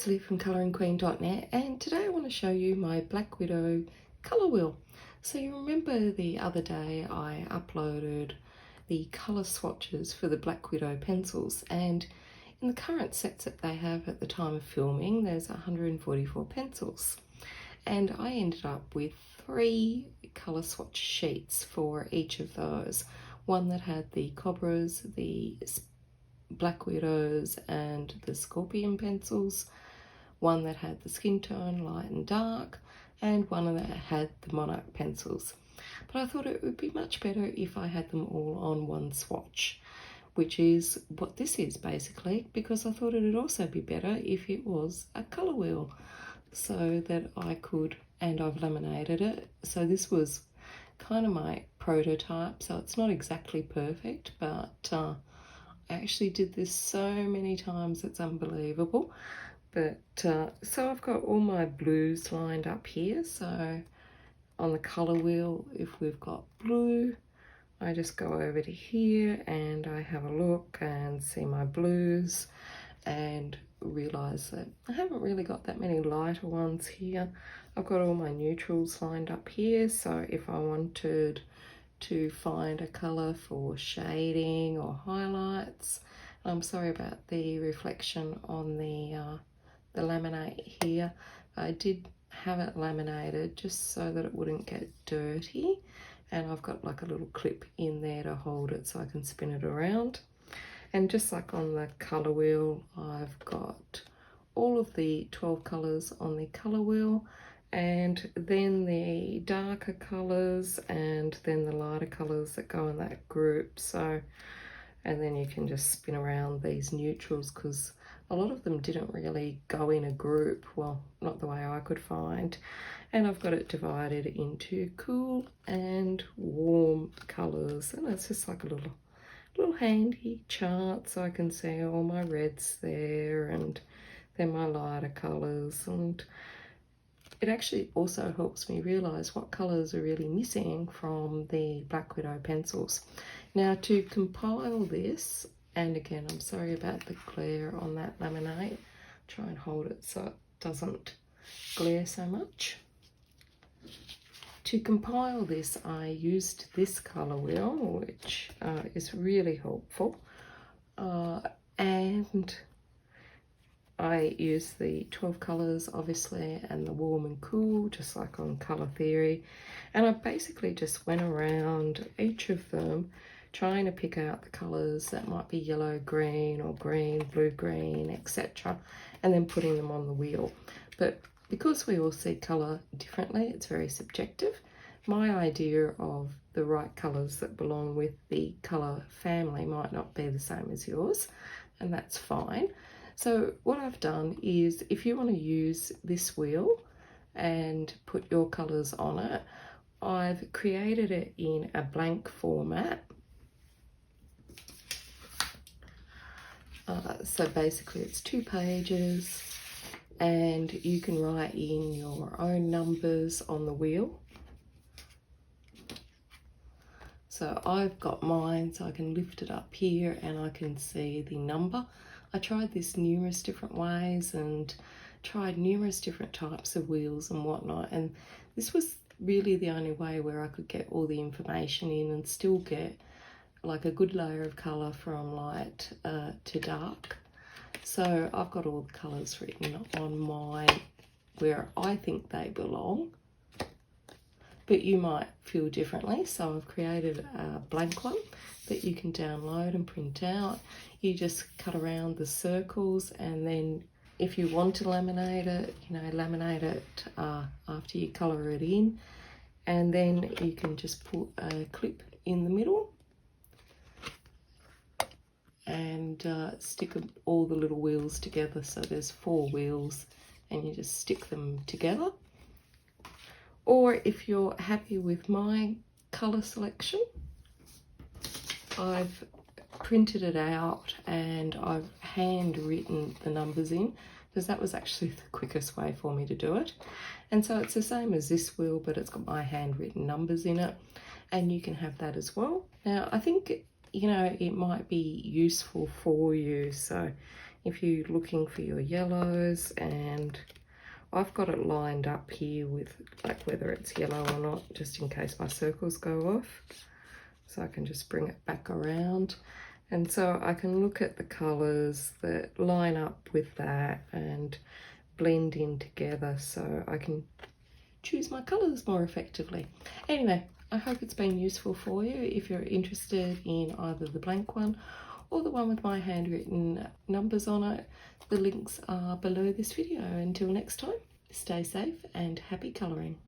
it's Lee from coloringqueen.net, and today I want to show you my Black Widow colour wheel. So you remember the other day I uploaded the colour swatches for the Black Widow pencils, and in the current sets that they have at the time of filming there's 144 pencils, and I ended up with 3 colour swatch sheets for each of those. One that had the Cobras, the Black Widows and the Scorpion pencils, one that had the skin tone light and dark, and one that had the Monarch pencils. But I thought it would be much better if I had them all on one swatch, which is what this is basically, because I thought it would also be better if it was a colour wheel so that I could, and I've laminated it. So this was kind of my prototype, so it's not exactly perfect, but I actually did this so many times it's unbelievable. But so I've got all my blues lined up here. So on the colour wheel, if we've got blue, I just go over to here and I have a look and see my blues and realise that I haven't really got that many lighter ones here. I've got all my neutrals lined up here, so if I wanted to find a colour for shading or highlights. I'm sorry about the reflection on the laminate here. I did have it laminated just so that it wouldn't get dirty, and I've got like a little clip in there to hold it so I can spin it around. And just like on the colour wheel, I've got all of the 12 colours on the colour wheel, and then the darker colours and then the lighter colours that go in that group. So, and then you can just spin around these neutrals because a lot of them didn't really go in a group, well, not the way I could find. And I've got it divided into cool and warm colours, and it's just like a little handy chart so I can see all my reds there and then my lighter colours, and it actually also helps me realise what colours are really missing from the Black Widow pencils. Now to compile this, and again I'm sorry about the glare on that laminate, try and hold it so it doesn't glare so much. To compile this I used this colour wheel, which is really helpful, and I used the 12 colours obviously and the warm and cool just like on Colour Theory, and I basically just went around each of them trying to pick out the colours that might be yellow, green or green, blue, green, etc., and then putting them on the wheel. But because we all see colour differently, it's very subjective. My idea of the right colours that belong with the colour family might not be the same as yours, and that's fine. So what I've done is, if you want to use this wheel and put your colours on it, I've created it in a blank format. So basically it's 2 pages, and you can write in your own numbers on the wheel. So I've got mine, so I can lift it up here and I can see the number. I tried this numerous different ways and tried numerous different types of wheels and whatnot, and this was really the only way where I could get all the information in and still get like a good layer of colour from light to dark. So I've got all the colours written on mine where I think they belong, but you might feel differently. So I've created a blank one that you can download and print out. You just cut around the circles, and then if you want to laminate it, laminate it after you colour it in, and then you can just put a clip in the middle and stick all the little wheels together. So there's 4 wheels and you just stick them together. Or if you're happy with my colour selection, I've printed it out and I've handwritten the numbers in, because that was actually the quickest way for me to do it. And so it's the same as this wheel, but it's got my handwritten numbers in it, and you can have that as well. Now I think, it might be useful for you. So if you're looking for your yellows, and I've got it lined up here with like whether it's yellow or not, just in case my circles go off. So I can just bring it back around. And so I can look at the colours that line up with that and blend in together so I can choose my colours more effectively. Anyway, I hope it's been useful for you. If you're interested in either the blank one or the one with my handwritten numbers on it, the links are below this video. Until next time, stay safe and happy colouring.